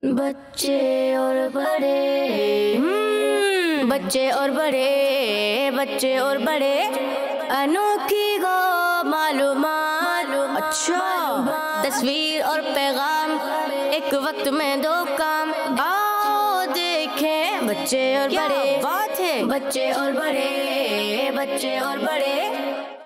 بچے اور بڑے بچے اور بڑے بچے اور بڑے انوکھی گو معلومات اچھا تصویر اور پیغام ایک وقت میں دو کام آؤ دیکھیں بچے اور بڑے بات ہے بچے اور بڑے بچے اور بڑے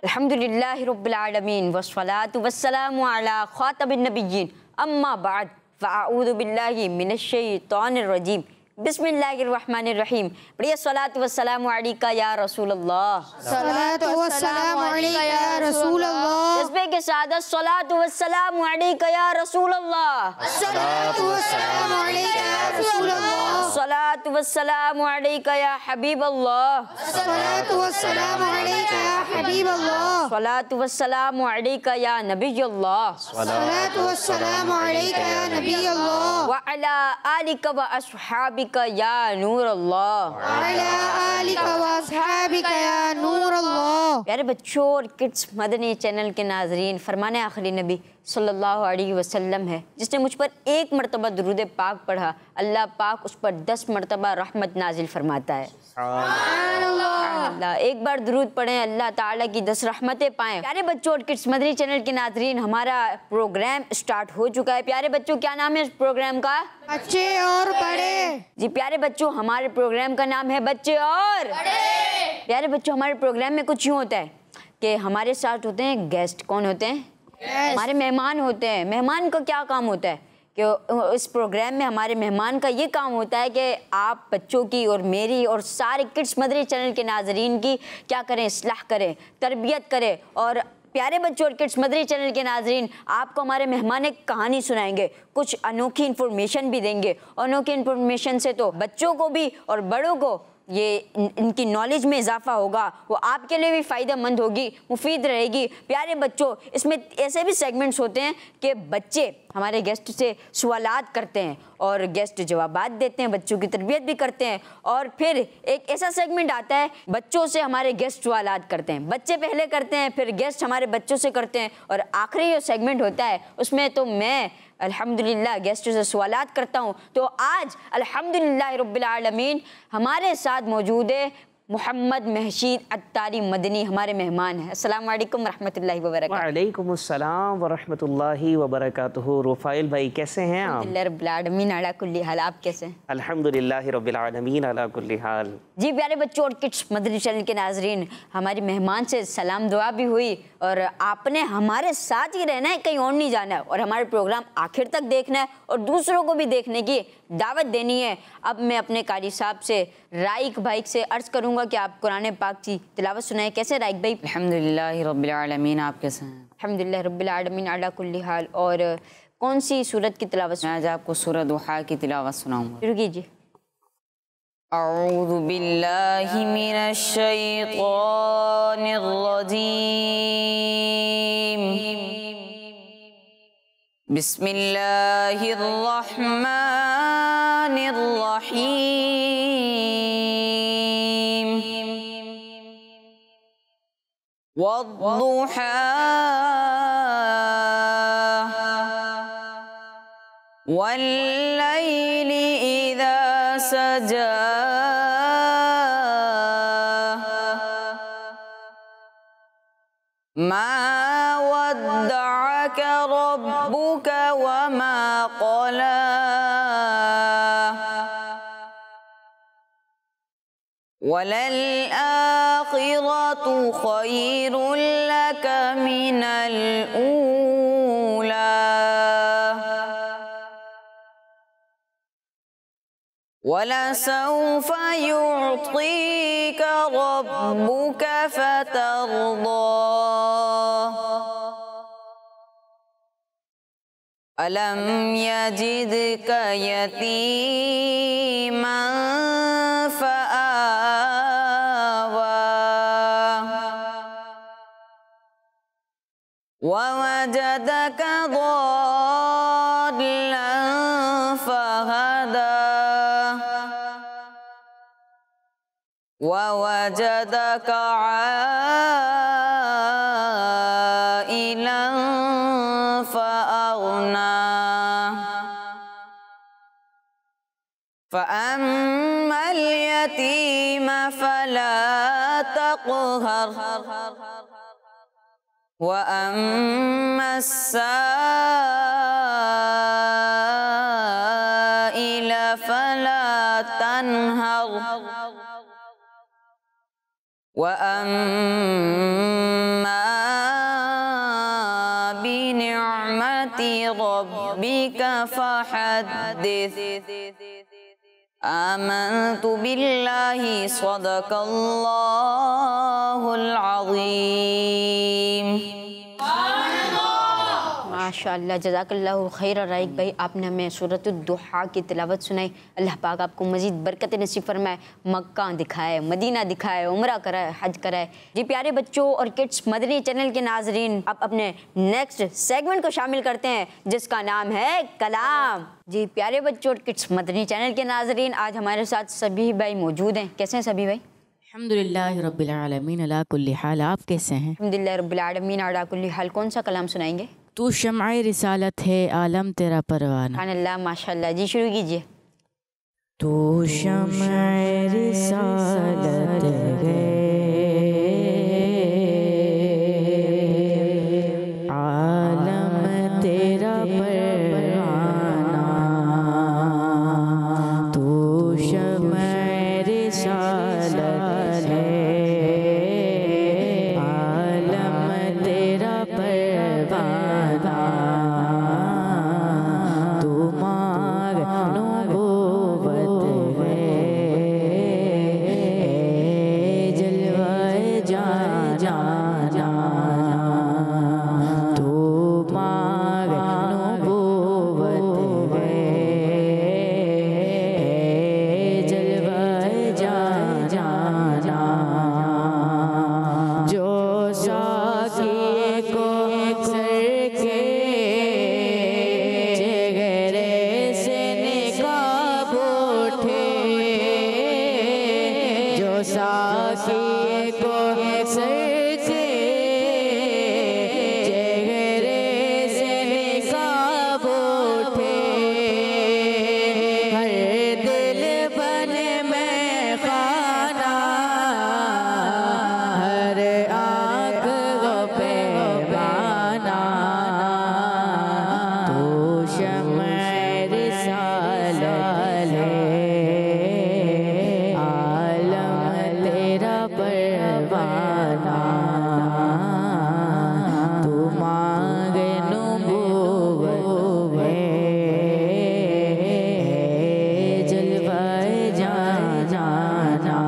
الحمدللہ رب العالمین والصلاة والسلام علی خاتم النبیین اما بعد فاعوذ باللہ من الشیطان الرجیم بسم اللہ الرحمن الرحیم بڑی صلاۃ والسلام علیکہ یا رسول اللہ صلاۃ والسلام علیکہ یا رسول اللہ جذبے کے ساتھ صلاۃ والسلام علیکہ یا رسول اللہ صلاۃ والسلام علیکہ یا رسول اللہ صلاۃ والسلام علیکہ یا حبیب اللہ صلاۃ والسلام علیکہ یا حبیب اللہ صلاۃ والسلام علیکہ یا نبی اللہ صلاۃ والسلام علیکہ یا نبی اللہ وعلی آلک و اصحابک یا نور اللہ وعلی آلک و اصحابک یا نور اللہ۔ پیارے بچوں اور کڈس مدنی چینل کے ناظرین، فرمان آخری نبی صلی اللہ علیہ وسلم ہے جس نے مجھ پر ایک مرتبہ درود پاک پڑھا، اللہ پاک اس پر 10 مرتبہ رحمت نازل فرماتا ہے۔ سبحان اللہ۔ اللہ ایک بار درود پڑھیں، اللہ تعالیٰ کی 10 رحمتیں پائیں۔ پیارے بچوں اور کڈس مدنی چینل کے ناظرین، ہمارا پروگرام سٹارٹ ہو چکا ہے۔ پیارے بچوں، کیا نام ہے اس پروگرام کا؟ بچے اور بڑے۔ جی پیارے بچوں، ہمارے پروگرام کا نام ہے بچے اور بڑے۔ پیارے بچوں، ہمارے پروگرام میں کچھ یوں ہوتا ہے کہ ہمارے ساتھ ہوتے ہیں گیسٹ۔ کون ہوتے ہیں؟ ہمارے مہمان ہوتے ہیں۔ مہمان کا کیا کام ہوتا ہے کہ اس پروگرام میں ہمارے مہمان کا یہ کام ہوتا ہے کہ آپ بچوں کی اور میری اور سارے کڈس مدنی چینل کے ناظرین کی کیا کریں؟ اصلاح کریں، تربیت کریں۔ اور پیارے بچوں اور کڈس مدنی چینل کے ناظرین، آپ کو ہمارے مہمان ایک کہانی سنائیں گے، کچھ انوکھی انفارمیشن بھی دیں گے۔ انوکھی انفارمیشن سے تو بچوں کو بھی اور بڑوں کو یہ ان کی نالج میں اضافہ ہوگا، وہ آپ کے لیے بھی فائدہ مند ہوگی، مفید رہے گی۔ پیارے بچوں، اس میں ایسے بھی سیگمنٹس ہوتے ہیں کہ بچے ہمارے گیسٹ سے سوالات کرتے ہیں اور گیسٹ جوابات دیتے ہیں، بچوں کی تربیت بھی کرتے ہیں۔ اور پھر ایک ایسا سیگمنٹ آتا ہے بچوں سے ہمارے گیسٹ سوالات کرتے ہیں، بچے پہلے کرتے ہیں پھر گیسٹ ہمارے بچوں سے کرتے ہیں، اور آخری جو سیگمنٹ ہوتا ہے اس میں تو میں الحمدللہ گیسٹوں سے سوالات کرتا ہوں۔ تو آج الحمدللہ رب العالمین ہمارے ساتھ موجود ہے محمد محشید عطاری مدنی، ہمارے مہمان ہیں۔ السلام علیکم ورحمۃ اللہ وبرکاتہ۔ وعلیکم السلام ورحمۃ اللہ وبرکاتہ۔ رفائل بھائی کیسے ہیں آپ؟ الحمدللہ رب العالمین علی کل حال، آپ کیسے ہیں؟ الحمدللہ رب العالمین علی کل حال۔ جی پیارے بچوں اور کڈس مدنی چینل کے ناظرین، ہماری مہمان سے سلام دعا بھی ہوئی، اور آپ نے ہمارے ساتھ ہی رہنا ہے، کہیں اور نہیں جانا ہے، اور ہمارے پروگرام آخر تک دیکھنا ہے اور دوسروں کو بھی دیکھنے کی دعوت دینی ہے۔ اب میں اپنے قاری صاحب سے رائق بھائی سے عرض کروں گا کہ آپ قرآن پاک کی تلاوت سنائیں۔ کیسے رائق بھائی؟ الحمدللہ رب العالمین، آپ کیسے ہیں؟ الحمدللہ رب العالمین علی کل حال۔ اور کون سی سورت کی تلاوت میں آج آپ کو سورہ ضحیٰ کی تلاوت سناؤں گا۔ شروع کیجیے۔ اعوذ باللہ من الشیطان الرجیم، بسم اللہ الرحمن الرحیم، والضحى واللیل اذا سجى ما ودعك ربك وما قلى وللآخرة خير لك من الأولى وَلَسَوْفَ يُعْطِيكَ رَبُّكَ فَتَرْضَىٰ أَلَمْ يَجِدْكَ يَتِيمًا فَآوَىٰ وَوَجَدَكَ ضَالًّا فَهَدَىٰ وَوَجَدَكَ عَائِلًا فَأَغْنَىٰ فأما اليتيم فلا تقهر وأما السائل فلا تنهر وأما بنعمة ربك فحدث آمنت بالله صدق الله العظيم. ماشاءاللہ جزاک اللہ خیر. رائق بھائی آپ نے ہمیں سورۃ الضحیٰ کی تلاوت سنائی. اللہ پاک آپ کو مزید برکت نصیب فرمائے، مکہ دکھائے، مدینہ دکھائے، عمرہ کرائے، حج کرائے. جی پیارے بچوں اور کڈس مدنی چینل کے ناظرین، آپ اپنے نیکسٹ سیگمنٹ کو شامل کرتے ہیں جس کا نام ہے کلام. جی پیارے بچوں اور کڈس مدنی چینل کے ناظرین، آج ہمارے ساتھ سبھی بھائی موجود ہیں. کیسے ہیں سبھی بھائی؟ الحمدللہ رب العالمین علی کل حال. آپ کیسے ہیں؟ الحمدللہ رب العالمین علی کل حال. کون سا کلام سنائیں گے؟ تو شمع رسالت ہے عالم تیرا پروانہ. سبحان اللہ ماشاءاللہ. جی شروع کیجئے. تو شمع رسالت ہے عالم تیرا پروانہ. تو شمع رسالت ہے عالم تیرا پروانہ. تو مار نبوت ہے جلوہ جانا. تو مار نبوت ہے جلوہ جانا. جو ساقی کو سر کے چہرے سے نقاب اٹھے، جو ساقی کو سر کے چہرے سے نقاب اٹھے، ہر دل بنے میں خانہ، ہر آنکھ کو پیمانہ. تو شمع رسالت ہے عالم تیرا پروانہ. تو مانگ نبوت ہے جلوہ جانا.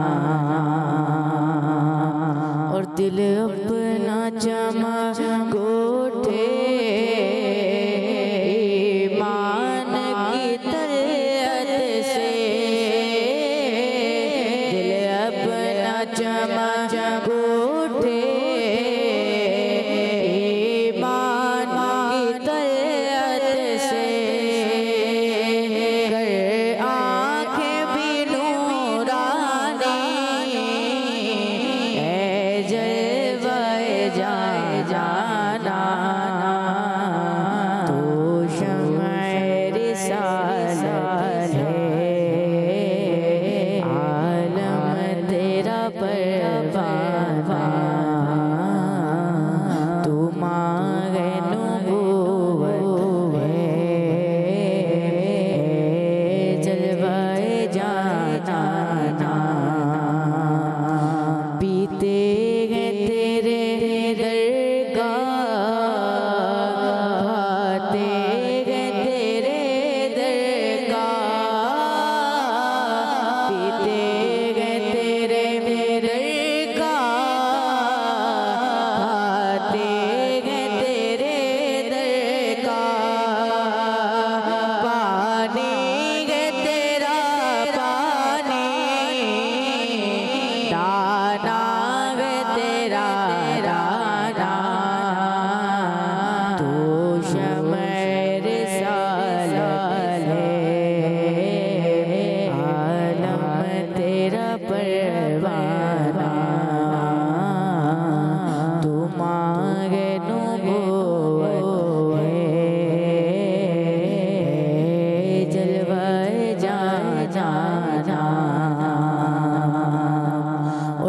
اور دل اپنا چمک اٹھے ایمان کی طلعت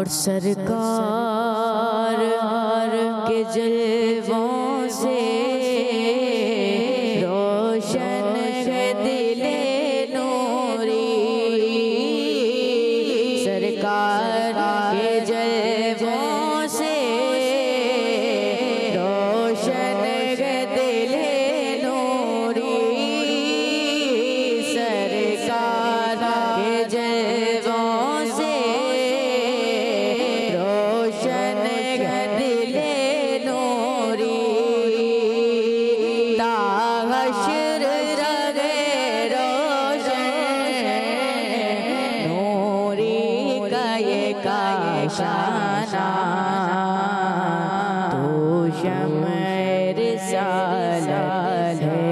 سرکار کے جلووں سے روشن ہے دل نوری، سرکار کے جلووں سے روشن ہے دل نوری، سرکار کے جلووں سے روشن ہے دل نوری، تا حشر رہے روشن نوری کا یہ کاشانہ، تو شمع رسالت ہے،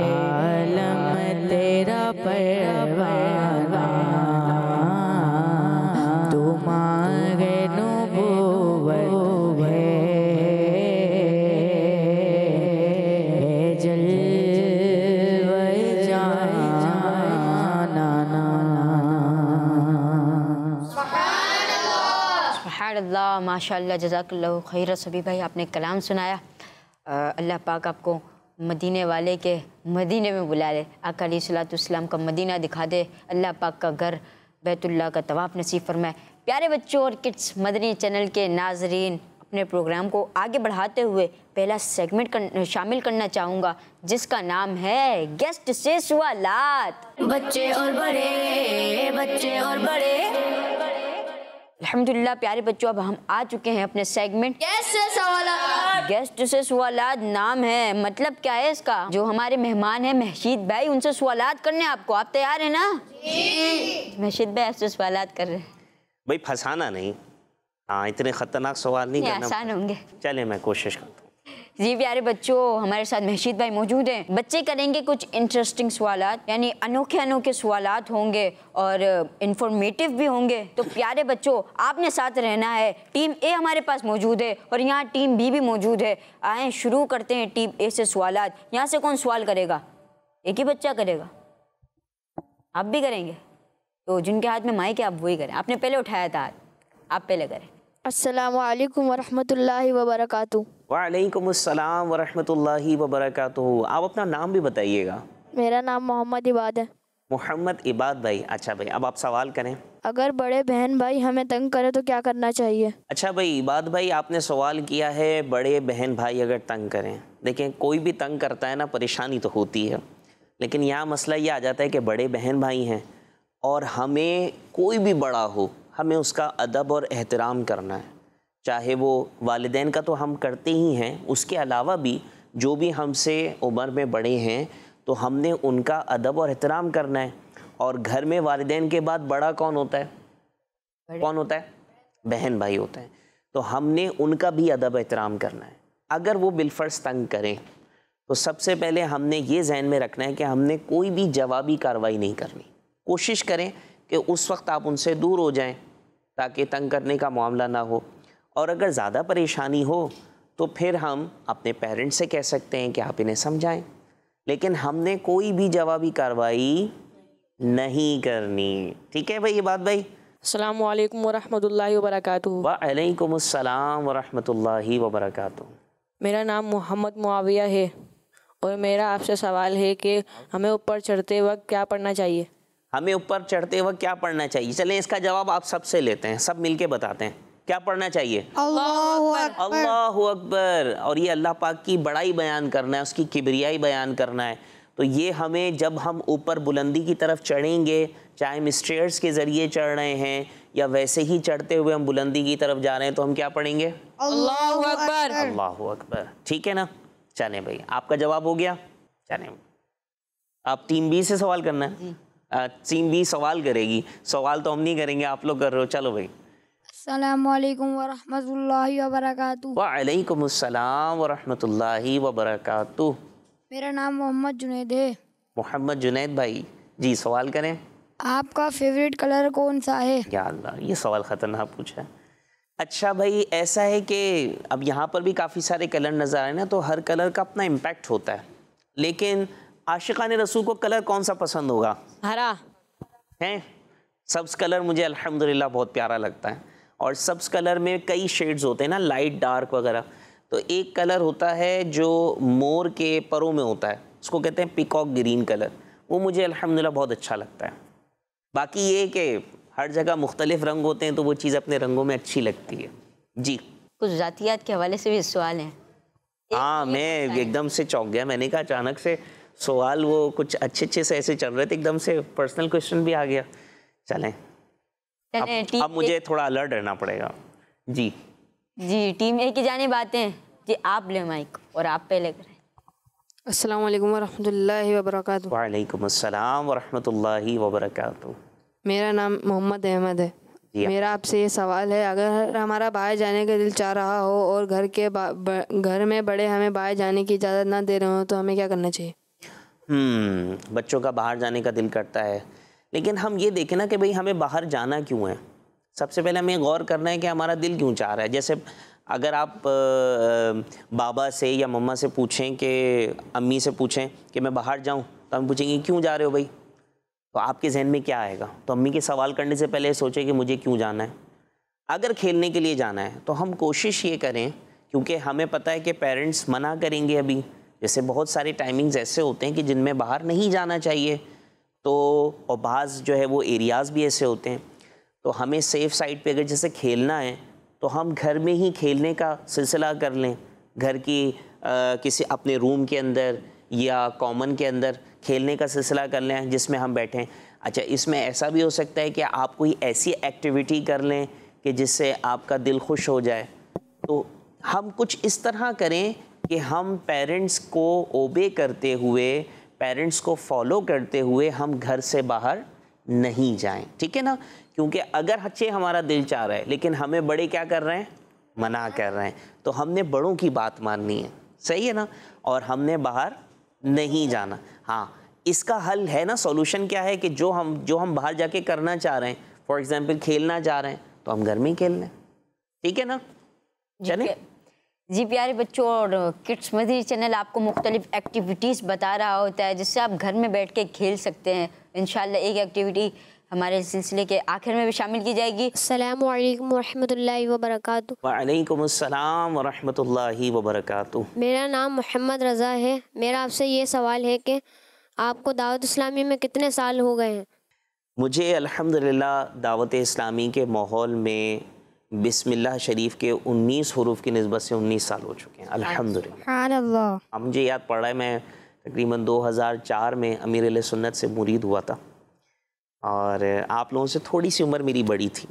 عالم تیرا پروانہ، تو مانگ نبوت ہے، جلوہ جانانا۔ سبحان اللہ، ماشاء اللہ، جزاک اللہ خیر۔ سبھی بھائی آپ نے کلام سنایا، اللہ پاک آپ کو مدینے والے کے مدینے میں بلا لے، آقا علیہ الصلوۃ والسلام کا مدینہ دکھا دے، اللہ پاک کا گھر بیت اللہ کا طواف نصیب فرمائے۔ پیارے بچوں اور کڈس مدنی چینل کے ناظرین، اپنے پروگرام کو آگے بڑھاتے ہوئے پہلا سیگمنٹ شامل کرنا چاہوں گا جس کا نام ہے گیسٹ سے سوالات۔ بچے اور بڑے، بچے اور بڑے، الحمدللہ پیارے بچوں، اب ہم آ چکے ہیں اپنے سیگمنٹ گیسٹ سے سوالات۔ نام ہے، مطلب کیا ہے اس کا؟ جو ہمارے مہمان ہیں محشید بھائی، ان سے سوالات کرنے آپ کو، آپ تیار ہیں نا؟ محشید بھائی آپ سے سوالات کر رہے ہیں، بھائی پھنسانا نہیں، ہاں اتنے خطرناک سوال نہیں یہ کرنا، آسان ہوں گے۔ چلے میں کوشش کرتا ہوں۔ جی پیارے بچوں، ہمارے ساتھ محشید بھائی موجود ہیں، بچے کریں گے کچھ انٹرسٹنگ سوالات، یعنی انوکھے انوکھے سوالات ہوں گے اور انفارمیٹیو بھی ہوں گے، تو پیارے بچوں آپ نے ساتھ رہنا ہے۔ ٹیم اے ہمارے پاس موجود ہے اور یہاں ٹیم بی بھی موجود ہے۔ آئیں شروع کرتے ہیں ٹیم اے سے سوالات۔ یہاں سے کون سوال کرے گا؟ ایک ہی بچہ کرے گا؟ آپ بھی کریں گے؟ تو جن کے ہاتھ میں مائک ہے آپ وہی کریں، آپ نے پہلے اٹھایا تھا ہاتھ، آپ پہلے کریں۔ السلام علیکم ورحمۃ اللہ وبرکاتہ۔ وعلیکم السلام ورحمۃ اللہ وبرکاتہ۔ آپ اپنا نام بھی بتائیے گا۔ میرا نام محمد عباد ہے۔ محمد عباد بھائی، اچھا بھائی اب آپ سوال کریں۔ اگر بڑے بہن بھائی ہمیں تنگ کرے تو کیا کرنا چاہیے؟ اچھا بھائی عباد بھائی، آپ نے سوال کیا ہے بڑے بہن بھائی اگر تنگ کریں، دیکھیں کوئی بھی تنگ کرتا ہے نا پریشانی تو ہوتی ہے، لیکن یہاں مسئلہ یہ آ جاتا ہے کہ بڑے بہن بھائی ہیں اور ہمیں کوئی بھی بڑا ہو ہمیں اس کا ادب اور احترام کرنا ہے، چاہے وہ والدین کا تو ہم کرتے ہی ہیں، اس کے علاوہ بھی جو بھی ہم سے عمر میں بڑے ہیں تو ہم نے ان کا ادب اور احترام کرنا ہے۔ اور گھر میں والدین کے بعد بڑا کون ہوتا ہے؟ کون ہوتا ہے؟ بہن بھائی ہوتے ہیں، تو ہم نے ان کا بھی ادب احترام کرنا ہے۔ اگر وہ بالفرض تنگ کریں تو سب سے پہلے ہم نے یہ ذہن میں رکھنا ہے کہ ہم نے کوئی بھی جوابی کارروائی نہیں کرنی، کوشش کریں کہ اس وقت آپ ان سے دور ہو جائیں تاکہ تنگ کرنے کا معاملہ نہ ہو۔ اور اگر زیادہ پریشانی ہو تو پھر ہم اپنے پیرنٹس سے کہہ سکتے ہیں کہ آپ انہیں سمجھائیں، لیکن ہم نے کوئی بھی جوابی کارروائی نہیں کرنی، ٹھیک ہے بھائی عباد بھائی؟ السلام علیکم ورحمۃ اللہ وبرکاتہ۔ وعلیکم السلام ورحمۃ اللہ وبرکاتہ۔ میرا نام محمد معاویہ ہے اور میرا آپ سے سوال ہے کہ ہمیں اوپر چڑھتے وقت کیا پڑھنا چاہیے؟ ہمیں اوپر چڑھتے وقت کیا پڑھنا چاہیے؟ چلیں اس کا جواب آپ سب سے لیتے ہیں، سب مل کے بتاتے ہیں کیا پڑھنا چاہیے۔ اللہ اکبر۔ اللہ اکبر۔ اور یہ اللہ پاک کی بڑائی بیان کرنا ہے، اس کی کبریائی بیان کرنا ہے، تو یہ ہمیں جب ہم اوپر بلندی کی طرف چڑھیں گے، چاہے ہم اسٹیئرز کے ذریعے چڑھ رہے ہیں یا ویسے ہی چڑھتے ہوئے ہم بلندی کی طرف جا رہے ہیں، تو ہم کیا پڑھیں گے؟ اللہ اکبر۔ اللہ اکبر، ٹھیک ہے نا؟ چلیں بھائی آپ کا جواب ہو گیا، چلیں آپ ٹیم بی سے سوال کرنا ہے۔ ٹیم بی سوال کرے گی، سوال تو ہم نہیں کریں گے، آپ لوگ کر رہے ہو، چلو بھائی۔ السلام علیکم ورحمۃ اللہ وبرکاتہ۔ وعلیکم السلام ورحمۃ اللہ وبرکاتہ۔ میرا نام محمد جنید ہے۔ محمد جنید بھائی جی سوال کریں۔ آپ کا فیوریٹ کلر کون سا ہے؟ یا اللہ یہ سوال خطرناک پوچھا ہے۔ اچھا بھائی ایسا ہے کہ اب یہاں پر بھی کافی سارے کلر نظر آئے نا، تو ہر کلر کا اپنا امپیکٹ ہوتا ہے، لیکن عاشقان رسول کو کلر کون سا پسند ہوگا؟ ہرا۔ ہیں سبز کلر مجھے الحمدللہ بہت پیارا لگتا ہے، اور سبز کلر میں کئی شیڈز ہوتے ہیں نا، لائٹ ڈارک وغیرہ. تو ایک کلر ہوتا ہے جو مور کے پروں میں ہوتا ہے، اس کو کہتے ہیں پیکاک گرین کلر، وہ مجھے الحمدللہ بہت اچھا لگتا ہے. باقی یہ کہ ہر جگہ مختلف رنگ ہوتے ہیں تو وہ چیز اپنے رنگوں میں اچھی لگتی ہے. جی کچھ ذاتیات کے حوالے سے بھی سوال ہیں. ہاں، میں ایک دم سے چونک گیا، میں نے کہا اچانک سے سوال وہ کچھ اچھے سے ایسے چل رہے تھے، ایک دم سے پرسنل کویشچن بھی آ گیا. چلیں اب مجھے تھوڑا الرٹ رہنا پڑے گا. جی ٹیم اے کی جانب آتے ہیں. جی آپ لیں مائک اور آپ پہلے کریں. السلام علیکم ورحمۃ اللہ وبرکاتہ. وعلیکم السلام ورحمۃ اللہ وبرکاتہ. میرا نام محمد احمد ہے. میرا آپ سے یہ سوال ہے، اگر ہمارا باہر جانے کا دل چاہ رہا ہو اور گھر میں بڑے ہمیں باہر جانے کی اجازت نہ دے رہے ہوں تو ہمیں کیا کرنا چاہیے؟ بچوں کا باہر جانے کا دل کرتا ہے، لیکن ہم یہ دیکھیں نا کہ بھئی ہمیں باہر جانا کیوں ہے. سب سے پہلے ہمیں غور کرنا ہے کہ ہمارا دل کیوں چاہ رہا ہے. جیسے اگر آپ بابا سے یا مما سے پوچھیں کہ امی سے پوچھیں کہ میں باہر جاؤں، تو ہم پوچھیں گے کیوں جا رہے ہو بھائی، تو آپ کے ذہن میں کیا آئے گا؟ تو امی کے سوال کرنے سے پہلے سوچیں کہ مجھے کیوں جانا ہے. اگر کھیلنے کے لیے جانا ہے تو ہم کوشش یہ کریں، کیونکہ ہمیں پتہ ہے کہ پیرنٹس منع کریں گے. ابھی جیسے بہت سارے ٹائمنگز ایسے ہوتے ہیں کہ جن میں باہر نہیں جانا چاہیے، تو اور بعض جو ہے وہ ایریاز بھی ایسے ہوتے ہیں. تو ہمیں سیف سائڈ پہ اگر جیسے کھیلنا ہے تو ہم گھر میں ہی کھیلنے کا سلسلہ کر لیں. گھر کی کسی اپنے روم کے اندر یا کامن کے اندر کھیلنے کا سلسلہ کر لیں جس میں ہم بیٹھیں. اچھا، اس میں ایسا بھی ہو سکتا ہے کہ آپ کوئی ایسی ایکٹیویٹی کر لیں کہ جس سے آپ کا دل خوش ہو جائے. تو ہم کچھ اس طرح کریں کہ ہم پیرنٹس کو اوبے کرتے ہوئے، پیرنٹس کو فالو کرتے ہوئے ہم گھر سے باہر نہیں جائیں. ٹھیک ہے نا؟ کیونکہ اگر ہمارا دل چاہ رہا ہے لیکن ہمیں بڑے کیا کر رہے ہیں؟ منع کر رہے ہیں، تو ہم نے بڑوں کی بات ماننی ہے. صحیح ہے نا؟ اور ہم نے باہر نہیں جانا. ہاں، اس کا حل ہے نا، سولوشن کیا ہے کہ جو ہم باہر جا کے کرنا چاہ رہے ہیں، فار ایگزامپل کھیلنا چاہ رہے ہیں، تو ہم گھر میں ہی کھیل لیں. ٹھیک ہے نا؟ چلیں. جی پیارے بچوں، اور کڈس مدری چینل آپ کو مختلف ایکٹیویٹیز بتا رہا ہوتا ہے جس سے آپ گھر میں بیٹھ کے کھیل سکتے ہیں. انشاءاللہ ایک ایکٹیویٹی ہمارے سلسلے کے آخر میں بھی شامل کی جائے گی. السلام علیکم ورحمۃ اللہ وبرکاتہ. وعلیکم السلام ورحمۃ اللہ وبرکاتہ. میرا نام محمد رضا ہے. میرا آپ سے یہ سوال ہے کہ آپ کو دعوت اسلامی میں کتنے سال ہو گئے ہیں؟ مجھے الحمدللہ دعوت اسلامی کے ماحول میں بسم اللہ شریف کے 19 حروف کی نسبت سے 19 سال ہو چکے ہیں الحمدللہ. سبحان اللہ. اب مجھے یاد پڑ رہا ہے میں تقریباً 2004 میں امیر اہل سنت سے مرید ہوا تھا، اور آپ لوگوں سے تھوڑی سی عمر میری بڑی تھی،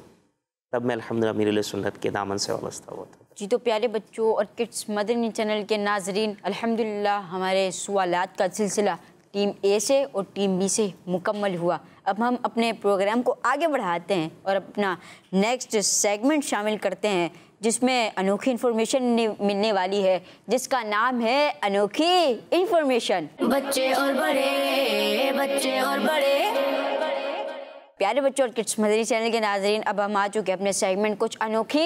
تب میں الحمدللہ امیر اہل سنت کے دامن سے وابستہ ہوا تھا. جی تو پیارے بچوں اور کڈس مدنی چینل کے ناظرین، الحمدللہ ہمارے سوالات کا سلسلہ ٹیم اے سے اور ٹیم بی سے مکمل ہوا. اب ہم اپنے پروگرام کو آگے بڑھاتے ہیں اور اپنا نیکسٹ سیگمنٹ شامل کرتے ہیں جس میں انوکھی انفارمیشن ملنے والی ہے، جس کا نام ہے انوکھی انفارمیشن. بچے اور بڑے، بچے اور بڑے. پیارے بچوں اور کڈس مدری چینل کے ناظرین، اب ہم آ چکے اپنے سیگمنٹ کچھ انوکھی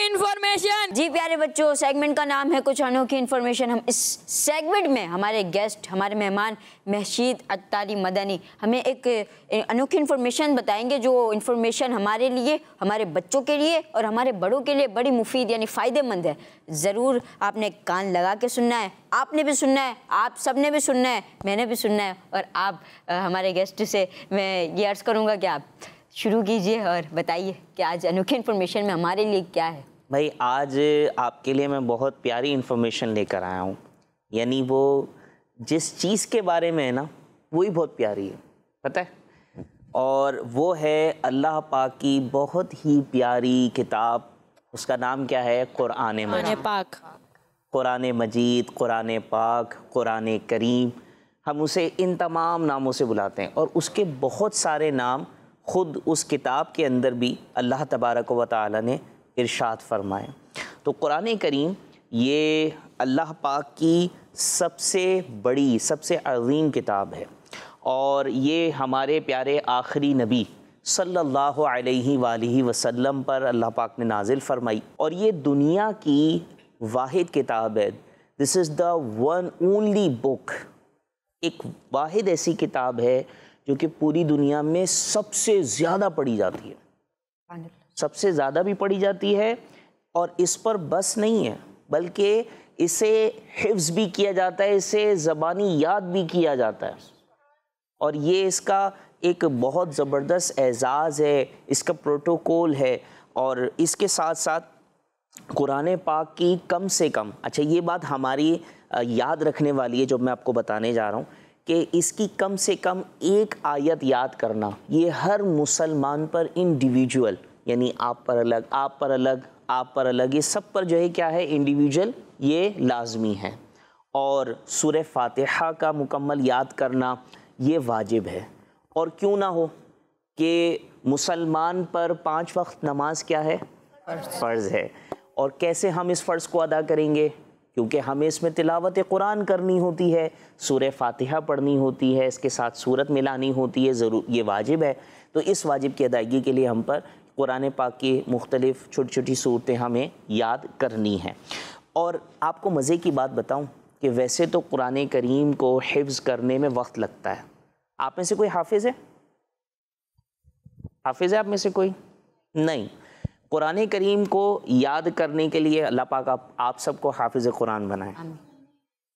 انفارمیشن. جی پیارے بچوں، سیگمنٹ کا نام ہے کچھ انوکھی انفارمیشن. ہم اس سیگمنٹ میں ہمارے گیسٹ، ہمارے مہمان محشید عطاری مدنی ہمیں ایک انوکھی انفارمیشن بتائیں گے، جو انفارمیشن ہمارے لیے، ہمارے بچوں کے لیے اور ہمارے بڑوں کے لیے بڑی مفید یعنی فائدہ مند ہے. ضرور آپ نے کان لگا کے سننا ہے، آپ نے بھی سننا ہے، آپ سب نے بھی سننا ہے، میں نے بھی سننا ہے. اور آپ ہمارے گیسٹ سے میں یہ عرض کروں گا کہ آپ شروع کیجئے اور بتائیے کہ آج انوکھی انفارمیشن میں ہمارے لیے کیا ہے. بھائی آج آپ کے لیے میں بہت پیاری انفارمیشن لے کر آیا ہوں. یعنی وہ جس چیز کے بارے میں ہے نا وہی بہت پیاری ہے، پتہ ہے، اور وہ ہے اللہ پاک کی بہت ہی پیاری کتاب. اس کا نام کیا ہے؟ قرآن مجید. قرآن مجید، قرآن پاک، قرآن کریم، ہم اسے ان تمام ناموں سے بلاتے ہیں، اور اس کے بہت سارے نام خود اس کتاب کے اندر بھی اللہ تبارک و تعالی نے ارشاد فرمائے. تو قرآن کریم یہ اللہ پاک کی سب سے بڑی، سب سے عظیم کتاب ہے، اور یہ ہمارے پیارے آخری نبی صلی اللہ علیہ وآلہ وسلم پر اللہ پاک نے نازل فرمائی، اور یہ دنیا کی واحد کتاب ہے. دس از دا ون اونلی بک. ایک واحد ایسی کتاب ہے جو کہ پوری دنیا میں سب سے زیادہ پڑھی جاتی ہے، سب سے زیادہ بھی پڑھی جاتی ہے، اور اس پر بس نہیں ہے بلکہ اسے حفظ بھی کیا جاتا ہے، اسے زبانی یاد بھی کیا جاتا ہے، اور یہ اس کا ایک بہت زبردست اعزاز ہے، اس کا پروٹوکول ہے. اور اس کے ساتھ ساتھ قرآن پاک کی کم سے کم، اچھا یہ بات ہماری یاد رکھنے والی ہے جو میں آپ کو بتانے جا رہا ہوں، کہ اس کی کم سے کم ایک آیت یاد کرنا یہ ہر مسلمان پر انڈیویجول، یعنی آپ پر الگ، آپ پر الگ، آپ پر الگ، یہ سب پر جو ہے کیا ہے، انڈیویجول، یہ لازمی ہے. اور سورہ فاتحہ کا مکمل یاد کرنا یہ واجب ہے. اور کیوں نہ ہو کہ مسلمان پر 5 وقت نماز کیا ہے، فرض ہے. اور کیسے ہم اس فرض کو ادا کریں گے؟ کیونکہ ہمیں اس میں تلاوت قرآن کرنی ہوتی ہے، سورہ فاتحہ پڑھنی ہوتی ہے، اس کے ساتھ سورت ملانی ہوتی ہے، ضرور یہ واجب ہے. تو اس واجب کی ادائیگی کے لیے ہم پر قرآن پاک کی مختلف چھوٹی چھوٹی صورتیں ہمیں یاد کرنی ہیں. اور آپ کو مزے کی بات بتاؤں کہ ویسے تو قرآن کریم کو حفظ کرنے میں وقت لگتا ہے. آپ میں سے کوئی حافظ ہے؟ حافظ ہے آپ میں سے کوئی؟ نہیں. قرآن کریم کو یاد کرنے کے لیے اللہ پاک آپ سب کو حافظ قرآن بنائے.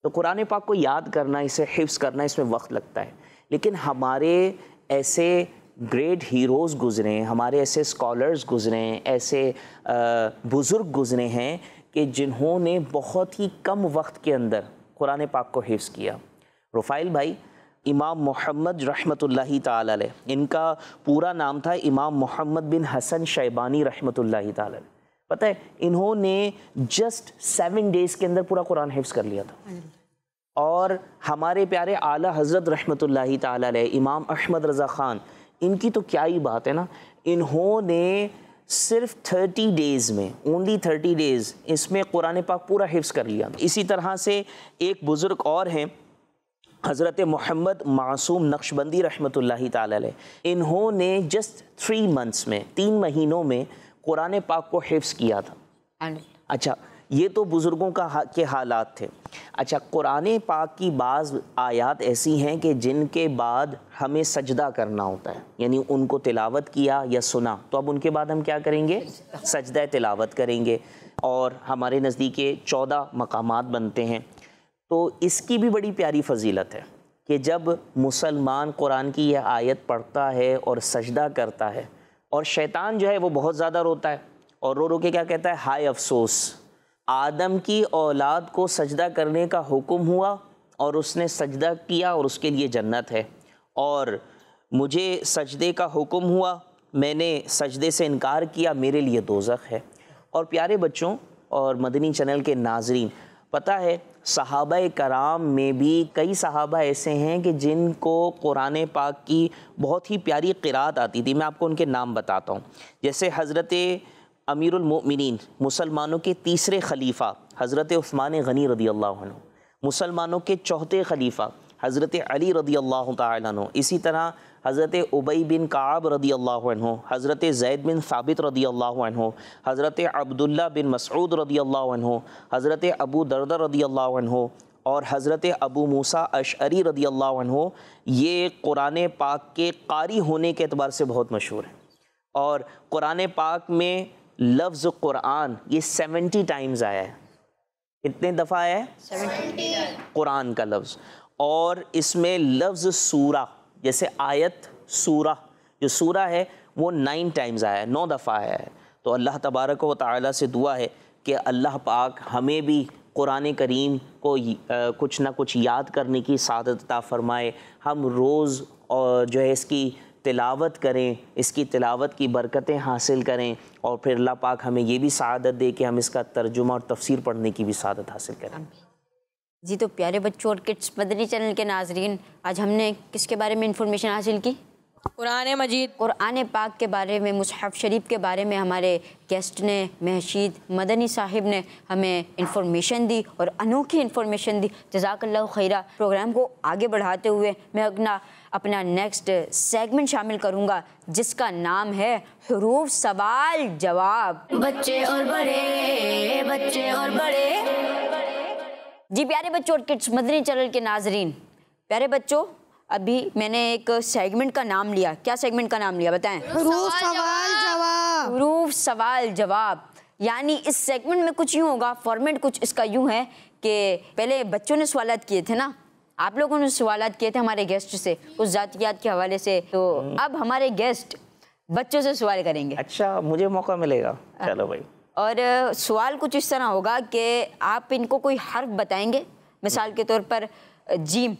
تو قرآن پاک کو یاد کرنا، اسے حفظ کرنا، اس میں وقت لگتا ہے. لیکن ہمارے ایسے گریٹ ہیروز گزرے ہیں، ہمارے ایسے اسکالرز گزرے ہیں، ایسے بزرگ گزرے ہیں کہ جنہوں نے بہت ہی کم وقت کے اندر قرآن پاک کو حفظ کیا. رفائل بھائی امام محمد رحمۃ اللہ تعالی علیہ، ان کا پورا نام تھا امام محمد بن حسن شیبانی رحمۃ اللہ تعالی علیہ. پتہ ہے انہوں نے جسٹ 7 days کے اندر پورا قرآن حفظ کر لیا تھا. اور ہمارے پیارے اعلیٰ حضرت رحمۃ اللہ تعالی علیہ امام احمد رضا خان، ان کی تو کیا ہی بات ہے نا، انہوں نے صرف 30 days میں، اونلی 30 days اس میں قرآن پاک پورا حفظ کر لیا. اسی طرح سے ایک بزرگ اور ہیں حضرت محمد معصوم نقشبندی رحمۃ اللہ تعالی علیہ، انہوں نے جسٹ 3 months میں، 3 مہینوں میں قرآن پاک کو حفظ کیا تھا. اچھا یہ تو بزرگوں کے حالات تھے. اچھا قرآن پاک کی بعض آیات ایسی ہیں کہ جن کے بعد ہمیں سجدہ کرنا ہوتا ہے، یعنی ان کو تلاوت کیا یا سنا تو اب ان کے بعد ہم کیا کریں گے، سجدہ تلاوت کریں گے. اور ہمارے نزدیک 14 مقامات بنتے ہیں. تو اس کی بھی بڑی پیاری فضیلت ہے کہ جب مسلمان قرآن کی یہ آیت پڑھتا ہے اور سجدہ کرتا ہے، اور شیطان جو ہے وہ بہت زیادہ روتا ہے اور رو رو کے کیا کہتا ہے، ہائے افسوس، آدم کی اولاد کو سجدہ کرنے کا حکم ہوا اور اس نے سجدہ کیا اور اس کے لیے جنت ہے، اور مجھے سجدے کا حکم ہوا، میں نے سجدے سے انکار کیا، میرے لیے دوزخ ہے. اور پیارے بچوں اور مدنی چینل کے ناظرین، پتہ ہے صحابہ کرام میں بھی کئی صحابہ ایسے ہیں کہ جن کو قرآن پاک کی بہت ہی پیاری قرات آتی تھی. میں آپ کو ان کے نام بتاتا ہوں. جیسے حضرت امیر المؤمنین، مسلمانوں کے تیسرے خلیفہ حضرت عثمان غنی رضی اللہ عنہ، مسلمانوں کے چوتھے خلیفہ حضرت علی رضی اللہ تعالیٰ عنہ، اسی طرح حضرت ابی بن کعب رضی اللہ عنہ، حضرت زید بن ثابت رضی اللہ عنہ، حضرت عبداللہ بن مسعود رضی اللہ عنہ، حضرت ابو دردہ رضی اللہ عنہ، اور حضرت ابو موسیٰ اشعری رضی اللہ عنہ. یہ قرآن پاک کے قاری ہونے کے اعتبار سے بہت مشہور ہیں. اور قرآن پاک میں لفظ قرآن یہ 70 times آیا ہے. کتنے دفعہ آیا ہے؟ 70 قرآن کا لفظ. اور اس میں لفظ سورہ، جیسے آیت سورہ، جو سورہ ہے وہ 9 times آیا ہے، 9 دفعہ آیا ہے. تو اللہ تبارک و تعالیٰ سے دعا ہے کہ اللہ پاک ہمیں بھی قرآن کریم کو کچھ نہ کچھ یاد کرنے کی سعادت عطا فرمائے. ہم روز اور جو ہے اس کی تلاوت کریں، اس کی تلاوت کی برکتیں حاصل کریں، اور پھر اللہ پاک ہمیں یہ بھی سعادت دے کہ ہم اس کا ترجمہ اور تفسیر پڑھنے کی بھی سعادت حاصل کریں. جی تو پیارے بچوں اور کڈس مدنی چینل کے ناظرین، آج ہم نے کس کے بارے میں انفارمیشن حاصل کی؟ قرآن مجید، قرآن پاک کے بارے میں، مصحف شریف کے بارے میں ہمارے گیسٹ نے، محشید مدنی صاحب نے ہمیں انفارمیشن دی اور انوکھی انفارمیشن دی. جزاک اللہ خیرہ. پروگرام کو آگے بڑھاتے ہوئے میں اپنا نیکسٹ سیگمنٹ شامل کروں گا جس کا نام ہے حروف سوال جواب. بچے اور بڑے، بچے اور بڑے. جی پیارے بچوں اور کڈس مدنی چینل کے ناظرین، پیارے بچوں، ابھی میں نے ایک سیگمنٹ کا نام لیا. کیا سیگمنٹ کا نام لیا بتائیں؟ حروف سوال جواب. حروف سوال جواب. یعنی اس سیگمنٹ میں کچھ یوں ہوگا, فارمیٹ کچھ اس کا یوں ہے کہ پہلے بچوں نے سوالات کیے تھے نا, آپ لوگوں نے سوالات کیے تھے ہمارے گیسٹ سے کچھ ذاتیات کے حوالے سے, تو اب ہمارے گیسٹ بچوں سے سوال کریں گے. اچھا, مجھے موقع ملے گا. چلو بھائی. اور سوال کچھ اس طرح ہوگا کہ آپ ان کو کوئی حرف بتائیں گے, مثال کے طور پر جیم,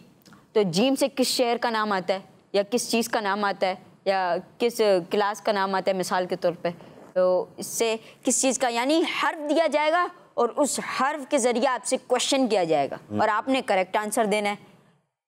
تو جیم سے کس شہر کا نام آتا ہے, یا کس چیز کا نام آتا ہے, یا کس کلاس کا نام آتا ہے مثال کے طور پہ. تو اس سے کس چیز کا, یعنی حرف دیا جائے گا اور اس حرف کے ذریعے آپ سے کوشچن کیا جائے گا اور آپ نے کریکٹ آنسر دینا ہے.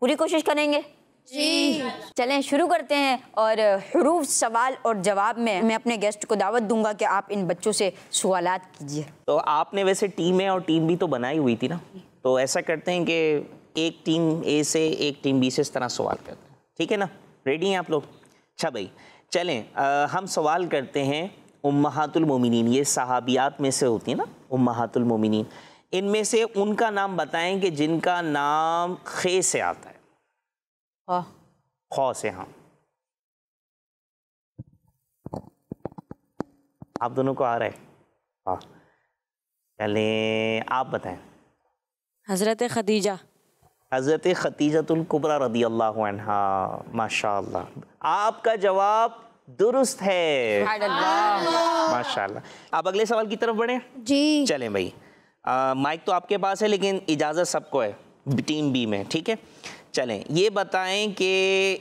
پوری کوشش کریں گے؟ جی. چلیں شروع کرتے ہیں. اور حروف سوال اور جواب میں اپنے گیسٹ کو دعوت دوں گا کہ آپ ان بچوں سے سوالات کیجیے. تو آپ نے ویسے ٹیم اے اور ٹیم بی تو بنائی ہوئی تھی نا, تو ایسا کرتے ہیں کہ ایک ٹیم اے سے ایک ٹیم بی سے اس طرح سوال کرتے ہیں, ٹھیک ہے نا؟ ریڈی ہیں آپ لوگ؟ اچھا بھائی چلیں ہم سوال کرتے ہیں امہات المومنین, یہ صحابیات میں سے ہوتی ہیں نا امہات المومنین, ان میں سے ان کا نام بتائیں کہ جن کا نام خے سے آتا ہے. خو سے. ہاں, آپ دونوں کو آ رہا ہے؟ ہاں چلیں آپ بتائیں. حضرت خدیجہ. حضرت خدیجۃ الکبریٰ رضی اللہ عنہا. ماشاء اللہ, آپ کا جواب درست ہے. ماشاء اللہ. آپ اگلے سوال کی طرف بڑھیں. جی. چلیں بھائی, مائک تو آپ کے پاس ہے لیکن اجازت سب کو ہے ٹیم بی میں, ٹھیک ہے؟ چلیں یہ بتائیں کہ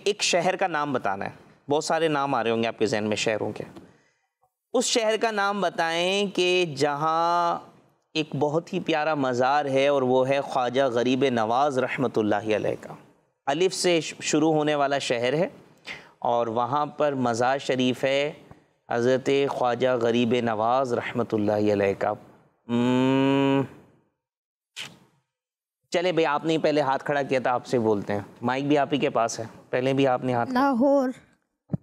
ایک شہر کا نام بتانا ہے. بہت سارے نام آ رہے ہوں گے آپ کے ذہن میں شہروں کے. اس شہر کا نام بتائیں کہ جہاں ایک بہت ہی پیارا مزار ہے اور وہ ہے خواجہ غریب نواز رحمۃ اللہ علیہ کا. الف سے شروع ہونے والا شہر ہے اور وہاں پر مزار شریف ہے حضرت خواجہ غریب نواز رحمۃ اللہ علیہ کا. چلے بھئی, آپ نے پہلے ہاتھ کھڑا کیا تھا, آپ سے بولتے ہیں. مائک بھی آپ ہی کے پاس ہے, پہلے بھی آپ نے ہاتھ. لاہور.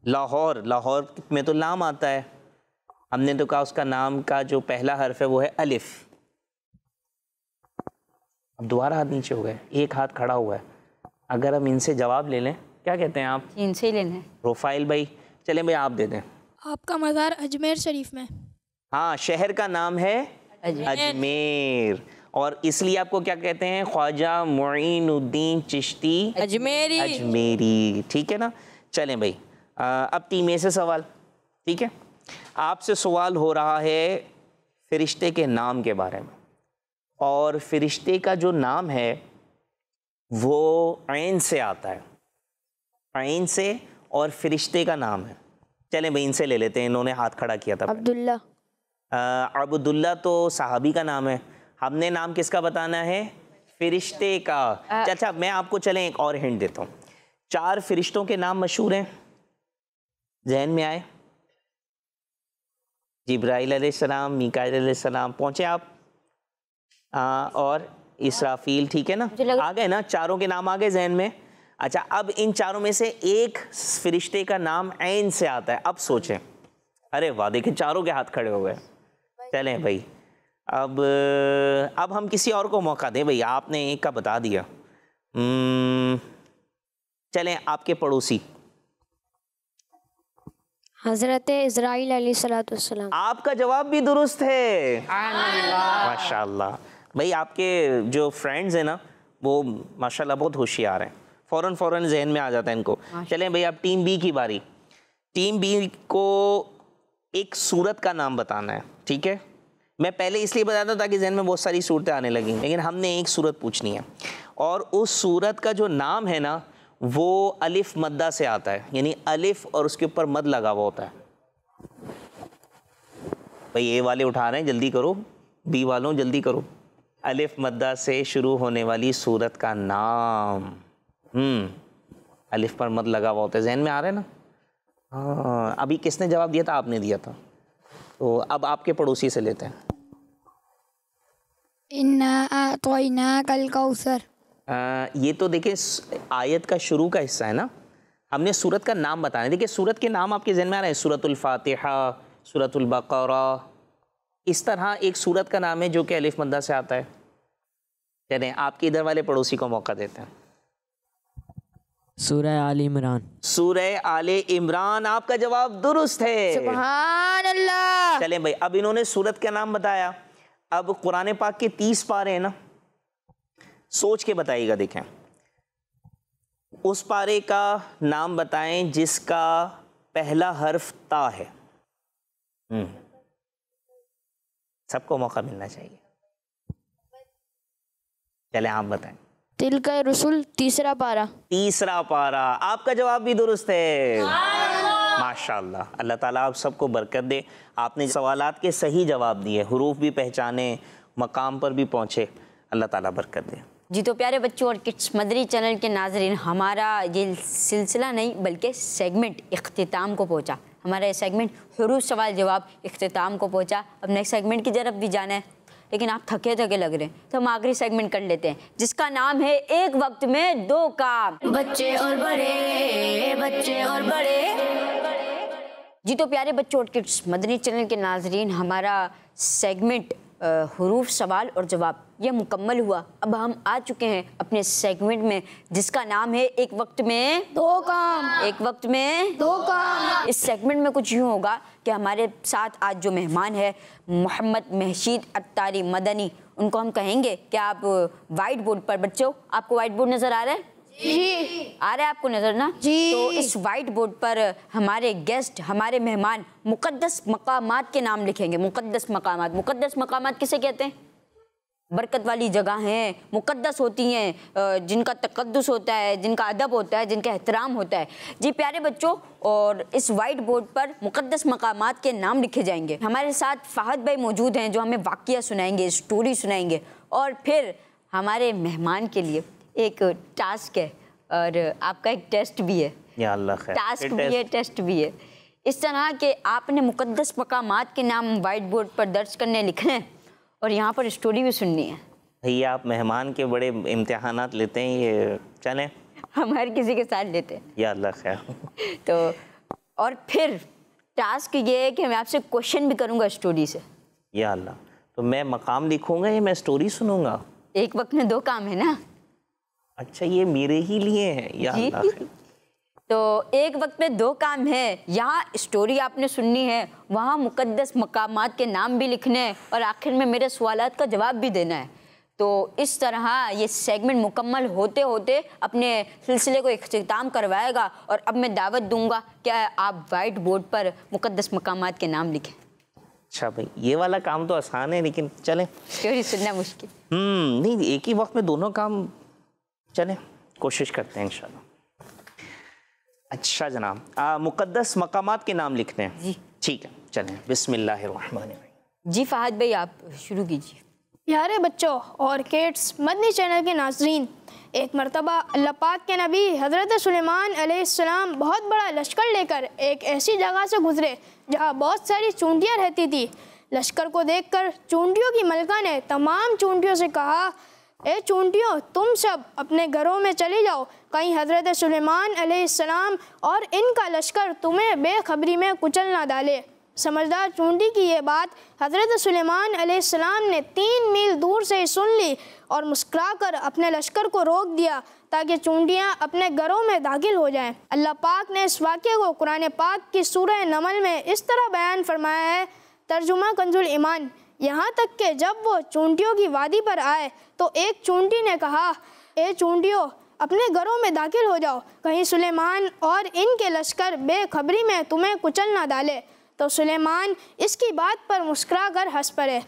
لاہور. لاہور میں تو لام آتا ہے. ہم نے تو کہا اس کا نام کا جو پہلا حرف ہے وہ ہے الف. اب دوبارہ ہاتھ نیچے ہو گئے, ایک ہاتھ کھڑا ہوا ہے. اگر ہم ان سے جواب لے لیں, کیا کہتے ہیں آپ؟ ان سے ہی لینا ہے. پروفائل بھائی, چلیں بھائی آپ دے دیں. آپ کا مزار اجمیر شریف میں. ہاں, شہر کا نام ہے اجمیر, اور اس لیے آپ کو کیا کہتے ہیں؟ خواجہ معین الدین چشتی اجمیری, ٹھیک ہے نا؟ چلیں بھائی اب ٹیم اے سے سوال, ٹھیک ہے؟ آپ سے سوال ہو رہا ہے فرشتے کے نام کے بارے میں, اور فرشتے کا جو نام ہے وہ عین سے آتا ہے, عین سے, اور فرشتے کا نام ہے. چلیں بھائی ان سے لے لیتے ہیں, انہوں نے ہاتھ کھڑا کیا تھا. عبداللہ. عبداللہ تو صحابی کا نام ہے. ہم نے نام کس کا بتانا ہے؟ فرشتے کا. اچھا میں آپ کو چلیں ایک اور ہنٹ دیتا ہوں. 4 فرشتوں کے نام مشہور ہیں, ذہن میں آئے؟ جبرائیل علیہ السلام, میکائیل علیہ السلام, پہنچے آپ؟ اور اسرافیل, ٹھیک ہے نا؟ آ گئے نا, چاروں کے نام آ گئے ذہن میں. اچھا اب ان چاروں میں سے ایک فرشتے کا نام عین سے آتا ہے. اب سوچیں. ارے واہ, دیکھیں چاروں کے ہاتھ کھڑے ہو گئے. چلیں بھائی اب ہم کسی اور کو موقع دیں. بھئی آپ نے ایک کا بتا دیا. چلیں آپ کے پڑوسی. حضرت اسرائیل علیہ السلام. آپ کا جواب بھی درست ہے. ماشاء اللہ. بھئی آپ کے جو فرینڈز ہیں نا وہ ماشاء اللہ بہت ہوشیار ہیں, فوراً ذہن میں آ جاتا ہے ان کو. چلیں بھئی اب ٹیم بی کی باری. ٹیم بی کو ایک سورت کا نام بتانا ہے, ٹھیک ہے؟ میں پہلے اس لیے بتاتا ہوں تاکہ ذہن میں بہت ساری صورتیں آنے لگیں, لیکن ہم نے ایک صورت پوچھنی ہے, اور اس صورت کا جو نام ہے نا وہ الف مدہ سے آتا ہے, یعنی الف اور اس کے اوپر مد لگا ہوا ہوتا ہے. بھئی اے والے اٹھا رہے ہیں, جلدی کرو. بی والوں جلدی کرو. الف مدہ سے شروع ہونے والی صورت کا نام. الف پر مد لگا ہوا ہوتا ہے, ذہن میں آ رہا ہے نا؟ ہاں, ابھی کس نے جواب دیا تھا؟ آپ نے دیا تھا. تو اب آپ کے پڑوسی سے لیتے ہیں. اِنَّا أَعْطَيْنَاكَ الْكَوْثَرَ. یہ تو دیکھیں آیت کا شروع کا حصہ ہے نا, ہم نے سورت کا نام بتانا ہے. دیکھیں سورت کے نام آپ کے ذہن میں آ رہے ہیں, سورت الفاتحہ, سورت البقرہ, اس طرح ایک سورت کا نام ہے جو کہ الف مدہ سے آتا ہے. چلیں آپ کے ادھر والے پڑوسی کو موقع دیتے ہیں. سورہ آل عمران۔ سورہ آل عمران، آپ کا جواب درست ہے۔ سبحان اللہ۔ چلیں بھائی، اب انہوں نے سورت کا نام بتایا، اب قرآن پاک کے 30 پارے ہیں نا، سوچ کے بتائیے گا۔ دیکھیں اس پارے کا نام بتائیں جس کا پہلا حرف تا ہے۔ سب کو موقع ملنا چاہیے، چلیں آپ بتائیں۔ تلک رسول، تیسرا پارا۔ تیسرا پارا، آپ کا جواب بھی درست ہے۔ ماشاءاللہ، اللہ تعالیٰ آپ سب کو برکت دے۔ آپ نے سوالات کے صحیح جواب دیے، حروف بھی پہچانے، مقام پر بھی پہنچے، اللہ تعالیٰ برکت دے۔ جی تو پیارے بچوں اور کڈس مدری چینل کے ناظرین، ہمارا یہ سلسلہ نہیں بلکہ سیگمنٹ اختتام کو پہنچا۔ ہمارا یہ سیگمنٹ حروف سوال جواب اختتام کو پہنچا۔ اب نیکسٹ سیگمنٹ کی طرف بھی جانا ہے، لیکن آپ تھکے لگ رہے ہیں تو ہم آخری سیگمنٹ کر لیتے ہیں جس کا نام ہے ایک وقت میں 2 کام۔ بچے اور بڑے، بچے اور بڑے۔ جی تو پیارے بچوں اور کڈس مدنی چینل کے ناظرین، ہمارا سیگمنٹ حروف سوال اور جواب یہ مکمل ہوا۔ اب ہم آ چکے ہیں اپنے سیگمنٹ میں جس کا نام ہے ایک وقت میں 2 کام۔ ایک وقت میں 2 کام۔ اس سیگمنٹ میں کچھ یوں ہوگا کہ ہمارے ساتھ آج جو مہمان ہے محمد محشید اتاری مدنی، ان کو ہم کہیں گے کہ آپ وائٹ بورڈ پر، بچوں آپ کو وائٹ بورڈ نظر آ رہا ہے؟ جی آ رہا ہے آپ کو نظر نا؟ جی۔ تو اس وائٹ بورڈ پر ہمارے گیسٹ، ہمارے مہمان مقدس مقامات کے نام لکھیں گے۔ مقدس مقامات، مقدس مقامات کسے کہتے ہیں؟ برکت والی جگہ ہیں، مقدس ہوتی ہیں، جن کا تقدس ہوتا ہے، جن کا ادب ہوتا ہے، جن کا احترام ہوتا ہے۔ جی پیارے بچوں، اور اس وائٹ بورڈ پر مقدس مقامات کے نام لکھے جائیں گے۔ ہمارے ساتھ فہد بھائی موجود ہیں جو ہمیں واقعہ سنائیں گے، اسٹوری سنائیں گے، اور پھر ہمارے مہمان کے لیے ایک ٹاسک ہے اور آپ کا ایک ٹیسٹ بھی ہے۔ یا اللہ خیر، ٹاسک بھی ہے، ٹیسٹ بھی ہے۔ اس طرح کہ آپ نے مقدس مقامات کے نام وائٹ بورڈ پر درج کرنے لکھنے ہیں اور یہاں پر اسٹوری بھی سننی ہے۔ بھیا آپ مہمان کے بڑے امتحانات لیتے ہیں، یہ چلیں ہمارے کسی کے ساتھ لیتے ہیں۔ یا اللہ خیر۔ تو اور پھر ٹاسک یہ ہے کہ میں آپ سے کوشچن بھی کروں گا اسٹوری سے۔ یا اللہ، تو میں مقام لکھوں گا یا میں اسٹوری سنوں گا؟ ایک وقت میں 2 کام ہے نا۔ اچھا، یہ میرے ہی لیے ہیں؟ یا اللہ خیر۔ تو ایک وقت میں 2 کام ہے، یہاں اسٹوری آپ نے سننی ہے، وہاں مقدس مقامات کے نام بھی لکھنے ہیں، اور آخر میں میرے سوالات کا جواب بھی دینا ہے۔ تو اس طرح یہ سیگمنٹ مکمل ہوتے ہوتے اپنے سلسلے کو اختتام کروائے گا، اور اب میں دعوت دوں گا کہ آپ وائٹ بورڈ پر مقدس مقامات کے نام لکھیں۔ اچھا بھائی، یہ والا کام تو آسان ہے، لیکن چلیں۔ اسٹوری سننا مشکل۔ نہیں، ایک ہی وقت میں دونوں کام، چلیں کوشش کرتے ہیں انشاءاللہ۔ اچھا جناب، مقدس مقامات کے نام لکھتے ہیں؟ جی ٹھیک ہے، چلیں بسم اللہ الرحمن الرحیم۔ جی فہد بھائی آپ شروع کیجیے۔ پیارے بچوں اور کڈس مدنی چینل کے ناظرین، ایک مرتبہ اللہ پاک کے نبی حضرت سلیمان علیہ السلام بہت بڑا لشکر لے کر ایک ایسی جگہ سے گزرے جہاں بہت ساری چونٹیاں رہتی تھی۔ لشکر کو دیکھ کر چونٹیوں کی ملکہ نے تمام چونٹیوں سے کہا، اے چونٹیوں، تم سب اپنے گھروں میں چلی جاؤ، کہیں حضرت سلیمان علیہ السلام اور ان کا لشکر تمہیں بے خبری میں کچل نہ ڈالے۔ سمجھدار چونٹی کی یہ بات حضرت سلیمان علیہ السلام نے 3 میل دور سے ہی سن لی اور مسکرا کر اپنے لشکر کو روک دیا تاکہ چونٹیاں اپنے گھروں میں داخل ہو جائیں۔ اللہ پاک نے اس واقعے کو قرآن پاک کی سورہ نمل میں اس طرح بیان فرمایا ہے، ترجمہ کنز الایمان، یہاں تک کہ جب وہ چونٹیوں کی وادی پر آئے تو ایک چونٹی نے کہا، اے چونٹیوں، اپنے گھروں میں داخل ہو جاؤ، کہیں سلیمان اور ان کے لشکر بے خبری میں تمہیں کچل نہ ڈالے۔ تو سلیمان اس کی بات پر مسکرا کر ہنس پڑے۔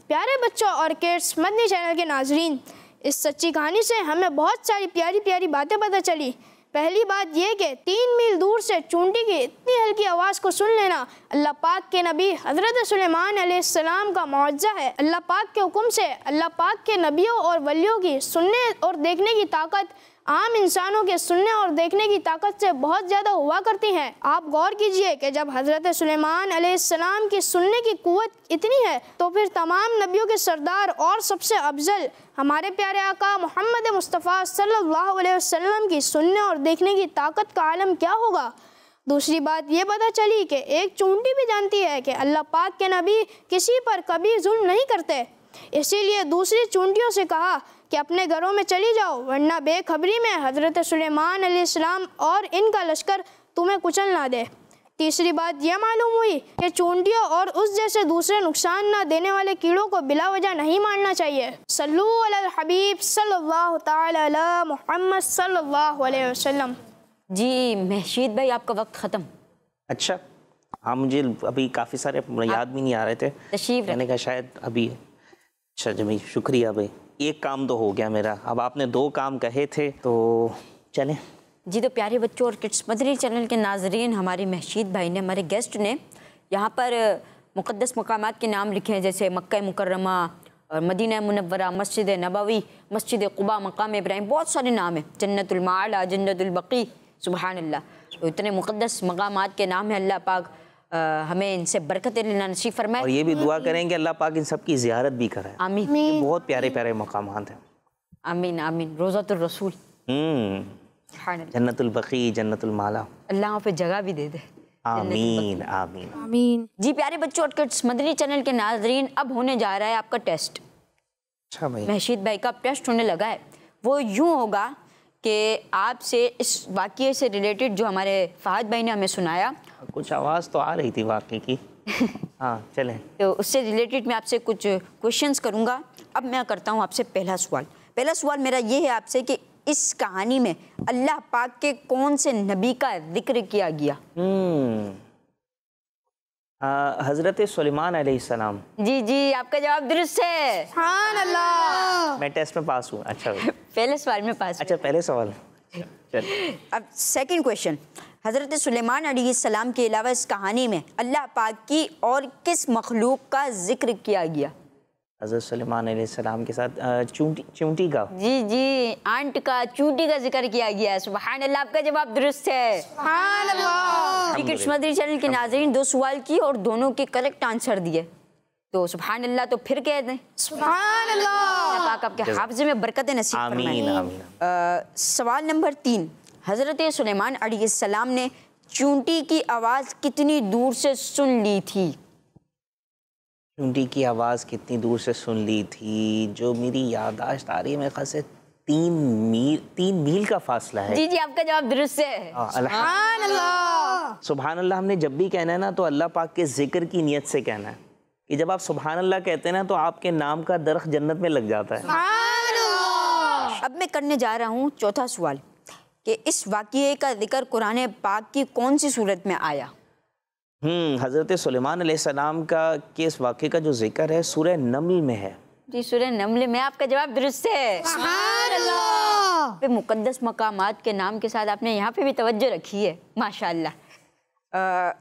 پیارے بچوں اور کڈس مدنی چینل کے ناظرین، اس سچی کہانی سے ہمیں بہت ساری پیاری پیاری باتیں پتہ چلی۔ پہلی بات یہ کہ 3 میل دور سے چونٹی کی اتنی ہلکی آواز کو سن لینا اللہ پاک کے نبی حضرت سلیمان علیہ السلام کا معجزہ ہے۔ اللہ پاک کے حکم سے اللہ پاک کے نبیوں اور ولیوں کی سننے اور دیکھنے کی طاقت عام انسانوں کے سننے اور دیکھنے کی طاقت سے بہت زیادہ ہوا کرتی ہیں۔ آپ غور کیجئے کہ جب حضرت سلیمان علیہ السلام کی سننے کی قوت اتنی ہے تو پھر تمام نبیوں کے سردار اور سب سے افضل ہمارے پیارے آقا محمد مصطفیٰ صلی اللہ علیہ وسلم کی سننے اور دیکھنے کی طاقت کا عالم کیا ہوگا۔ دوسری بات یہ پتہ چلی کہ ایک چونٹی بھی جانتی ہے کہ اللہ پاک کے نبی کسی پر کبھی ظلم نہیں کرتے، اسی لیے دوسری چونٹیوں سے کہا کہ اپنے گھروں میں چلی جاؤ، ورنہ بے خبری میں حضرت سلیمان علیہ السلام اور ان کا لشکر تمہیں کچل نہ دے۔ تیسری بات یہ معلوم ہوئی کہ چونٹیوں اور اس جیسے دوسرے نقصان نہ دینے والے کیڑوں کو بلا وجہ نہیں مارنا چاہیے۔ صلو علی الحبیب صلی اللہ تعالی علی محمد صلی اللہ علیہ وسلم۔ جی محشید بھائی آپ کا وقت ختم۔ اچھا ہاں، مجھے ابھی کافی سارے یاد بھی نہیں آ رہے تھے، تشریف میں نے کہا شاید ابھی۔ اچھا جمیل، شکریہ بھائی، ایک کام تو ہو گیا میرا، اب آپ نے 2 کام کہے تھے تو چلیں۔ جی تو پیارے بچوں اور کڈس مدنی چینل کے ناظرین، ہمارے محشید بھائی نے، ہمارے گیسٹ نے یہاں پر مقدس مقامات کے نام لکھے ہیں، جیسے مکہ مکرمہ اور مدینہ منورہ، مسجد نبوی، مسجد قباء، مقام ابراہیم، بہت سارے نام ہیں، جنت المعلا، جنت البقیع، سبحان اللہ، تو اتنے مقدس مقامات کے نام ہیں۔ اللہ پاک ہمیں ان سے برکتیں لینا نصیب فرمائے، اور یہ بھی دعا کریں کہ اللہ پاک ان سب کی زیارت بھی کرائے۔ آمین، یہ بہت پیارے پیارے مقامات ہیں۔ آمین آمین۔ روضۃ الرسول، سبحان اللہ، جنت البقیع، جنت المعلا، اللہ وہاں پہ جگہ بھی دے دے۔ آمین آمین آمین۔ جی پیارے بچوں اور کڈس مدنی چینل کے ناظرین، اب ہونے جا رہا ہے آپ کا ٹیسٹ۔ اچھا بھائی، محشید بھائی کا ٹیسٹ ہونے لگا ہے، وہ یوں ہوگا کہ آپ سے اس واقعے سے ریلیٹڈ جو ہمارے فہد بھائی نے ہمیں سنایا، کچھ آواز تو آ رہی تھی واقعی کی، ہاں چلیں۔ تو اس سے ریلیٹڈ میں آپ سے کچھ کوشچنس کروں گا۔ اب میں کرتا ہوں آپ سے پہلا سوال۔ پہلا سوال میرا یہ ہے آپ سے کہ اس کہانی میں اللہ پاک کے کون سے نبی کا ذکر کیا گیا؟ حضرت سلیمان علیہ السلام۔ جی جی، آپ کا جواب درست ہے، سبحان اللہ۔ میں ٹیسٹ میں پاس ہوں۔ اچھا بھائی، پہلے سوال میں پاس۔ اچھا پہلے سوال، چل۔ اب سیکنڈ کویشچن، حضرت سلیمان علیہ السلام کے علاوہ اس کہانی میں اللہ پاک کی اور کس مخلوق کا ذکر کیا گیا؟ حضرت سلیمان علیہ السلام کے ساتھ چونٹی کا۔ جی جی، آنٹ کا، چونٹی کا ذکر کیا گیا ہے، سبحان اللہ، آپ کا جواب درست ہے، سبحان اللہ۔ کڈس مدنی چینل کے ناظرین 2 سوال کی اور دونوں کے کریکٹ آنسر دیے، تو سبحان اللہ تو پھر کہہ دیں، سبحان اللہ۔ اللہ پاک آپ کے حافظے میں برکت نصیب فرمائے۔ آمین آمین۔ سوال نمبر 3، حضرت سلیمان علیہ السلام نے چونٹی کی آواز کتنی دور سے سن لی تھی؟ چونٹی کی آواز کتنی دور سے سن لی تھی؟ جو میری یادداشت آ رہی ہے میرے خیال سے 3 میل کا فاصلہ ہے۔ جی جی، آپ کا جواب درست ہے، سبحان اللہ۔ سبحان اللہ ہم نے جب بھی کہنا ہے نا تو اللہ پاک کے ذکر کی نیت سے کہنا ہے، کہ جب آپ سبحان اللہ کہتے ہیں نا تو آپ کے نام کا درخت جنت میں لگ جاتا ہے۔ سبحان اللہ۔ اب میں کرنے جا رہا ہوں چوتھا سوال، کہ اس واقعے کا ذکر قرآن پاک کی کون سی صورت میں آیا؟ حضرت سلیمان علیہ السلام کا اس واقعے کا جو ذکر ہے سورہ نمل میں ہے۔ جی سورہ نمل میں، آپ کا جواب درست ہے، سبحان اللہ۔ مقدس مقامات کے نام کے ساتھ آپ نے یہاں پہ بھی توجہ رکھی ہے، ماشاءاللہ۔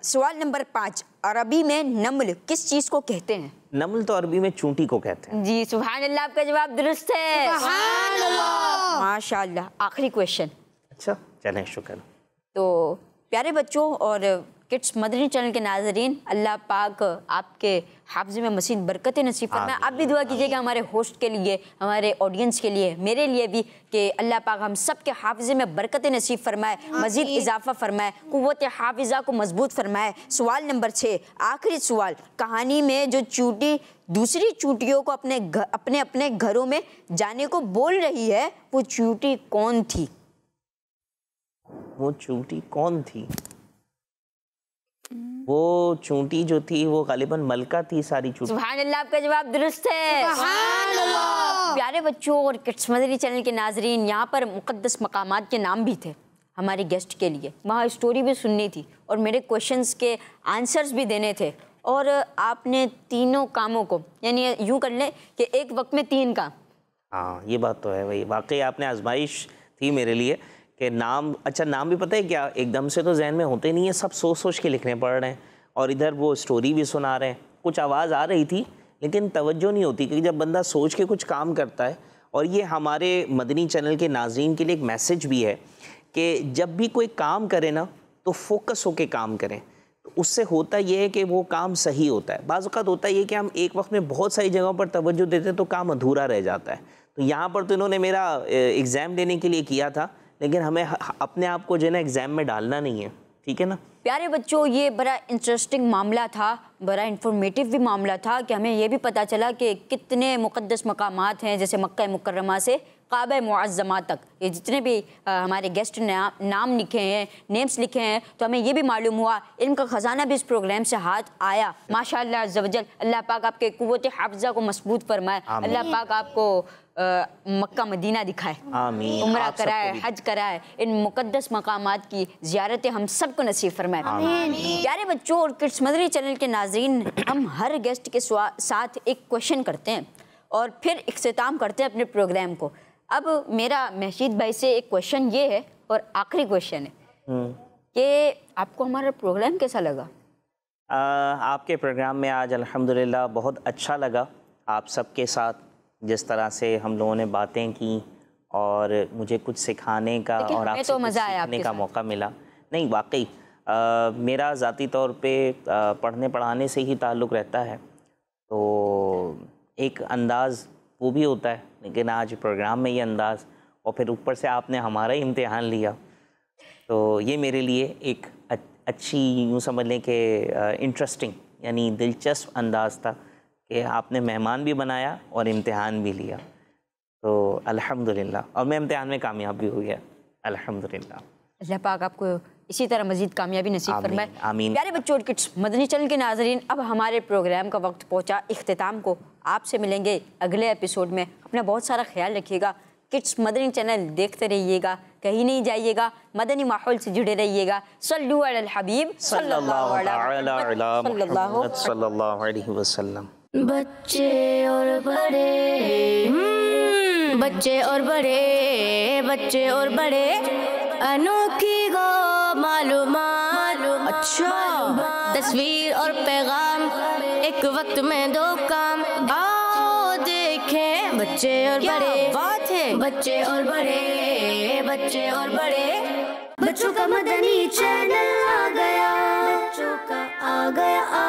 سوال نمبر 5، عربی میں نمل کس چیز کو کہتے ہیں؟ نمل تو عربی میں چونٹی کو کہتے ہیں۔ جی سبحان اللہ، آپ کا جواب درست ہے، سبحان اللہ۔ ماشاءاللہ۔ آخری کویشچن، اچھا چلیں، شکر۔ تو پیارے بچوں اور کڈس مدنی چینل کے ناظرین، اللہ پاک آپ کے حافظے میں مزید برکتیں نصیب فرمائے۔ آپ بھی دعا کیجیے گا ہمارے ہوسٹ کے لیے، ہمارے آڈینس کے لیے، میرے لیے بھی، کہ اللہ پاک ہم سب کے حافظے میں برکتیں نصیب فرمائے، مزید اضافہ فرمائے، قوت حافظہ کو مضبوط فرمائے۔ سوال نمبر 6، آخری سوال، کہانی میں جو چونٹی دوسری چونٹیوں کو اپنے اپنے گھروں میں جانے کو بول رہی ہے، وہ چونٹی کون تھی؟ وہ چونٹی کون تھی؟ وہ چونٹی جو تھی وہ غالباً ملکہ تھی ساری چونٹی۔ سبحان اللہ، آپ کا جواب درست ہے، سبحان اللہ۔ پیارے بچوں اور کڈس مدنی چینل کے ناظرین، یہاں پر مقدس مقامات کے نام بھی تھے ہمارے گیسٹ کے لیے، وہاں اسٹوری بھی سننی تھی اور میرے کویشچنس کے آنسرز بھی دینے تھے، اور آپ نے تینوں کاموں کو، یعنی یوں کر لیں کہ ایک وقت میں 3 کام۔ ہاں یہ بات تو ہے بھائی، واقعی آپ نے آزمائش تھی میرے لیے کہ نام، اچھا نام بھی پتہ ہے کیا، ایک دم سے تو ذہن میں ہوتے نہیں ہیں، سب سوچ سوچ کے لکھنے پڑ رہے ہیں، اور ادھر وہ اسٹوری بھی سنا رہے ہیں، کچھ آواز آ رہی تھی لیکن توجہ نہیں ہوتی، کیونکہ جب بندہ سوچ کے کچھ کام کرتا ہے، اور یہ ہمارے مدنی چینل کے ناظرین کے لیے ایک میسج بھی ہے کہ جب بھی کوئی کام کرے نا تو فوکس ہو کے کام کریں، تو اس سے ہوتا یہ ہے کہ وہ کام صحیح ہوتا ہے۔ بعض اوقات ہوتا ہے یہ کہ ہم ایک وقت میں بہت ساری جگہوں پر توجہ دیتے ہیں تو کام ادھورا رہ جاتا ہے۔ تو یہاں پر تو انہوں نے میرا ایگزام دینے کے لیے کیا تھا، لیکن ہمیں اپنے آپ کو جو ہے نا ایگزام میں ڈالنا نہیں ہے، ٹھیک ہے نا. پیارے بچوں، یہ بڑا انٹرسٹنگ معاملہ تھا، بڑا انفارمیٹیو بھی معاملہ تھا کہ ہمیں یہ بھی پتہ چلا کہ کتنے مقدس مقامات ہیں، جیسے مکہ مکرمہ سے کعبہ معظمہ تک، یہ جتنے بھی ہمارے گیسٹ نام لکھے ہیں، نیمز لکھے ہیں، تو ہمیں یہ بھی معلوم ہوا. علم کا خزانہ بھی اس پروگرام سے ہاتھ آیا. ماشاءاللہ عز و جل. اللہ پاک آپ کے قوت حافظہ کو مضبوط فرمائے. اللہ پاک آپ کو مکہ مدینہ دکھائے، آمین. عمرہ کرائے، حج کرائے، ان مقدس مقامات کی زیارتیں ہم سب کو نصیب فرمائے. پیارے بچوں اور کڈس مدنی چینل کے ناظرین، ہم ہر گیسٹ کے ساتھ ایک کویشچن کرتے ہیں اور پھر اختتام کرتے ہیں اپنے پروگرام کو. اب میرا محشید بھائی سے ایک کویشچن یہ ہے اور آخری کویشچن ہے کہ آپ کو ہمارا پروگرام کیسا لگا؟ آپ کے پروگرام میں آج الحمدللہ بہت اچھا لگا. آپ سب کے ساتھ جس طرح سے ہم لوگوں نے باتیں کی اور مجھے کچھ سکھانے کا اور آپ سے کچھ سیکھنے کا موقع ملا. نہیں واقعی میرا ذاتی طور پہ پڑھنے پڑھانے سے ہی تعلق رہتا ہے، تو ایک انداز وہ بھی ہوتا ہے، لیکن آج پروگرام میں یہ انداز، اور پھر اوپر سے آپ نے ہمارا ہی امتحان لیا، تو یہ میرے لیے ایک اچھی، یوں سمجھ لیں کہ انٹرسٹنگ یعنی دلچسپ انداز تھا کہ آپ نے مہمان بھی بنایا اور امتحان بھی لیا. تو الحمدللہ، اور میں امتحان میں کامیاب بھی ہو گیا الحمدللہ. اللہ پاک آپ کو اسی طرح مزید کامیابی نصیب فرمائے. آمین. پیارے بچوں اور کڈس مدنی چینل کے ناظرین، اب ہمارے پروگرام کا وقت پہنچا اختتام کو. آپ سے ملیں گے اگلے ایپیسوڈ میں. اپنا بہت سارا خیال رکھیے گا. کڈس مدنی چینل دیکھتے رہیے گا، کہیں نہیں جائیے گا، مدنی ماحول سے جڑے رہیے گا. صلو علی الحبیب صلی اللہ علیہ وسلم. بچے اور بڑے، بچے اور بڑے، بچے اور بڑے، انوکھی گو معلومات. اچھا، تصویر اور پیغام، ایک وقت میں دو کام. آؤ دیکھیں بچے اور بڑے، بات ہے بچے اور بڑے، بچے اور بڑے. بچوں کا مدنی چینل آ گیا، بچوں کا آ گیا.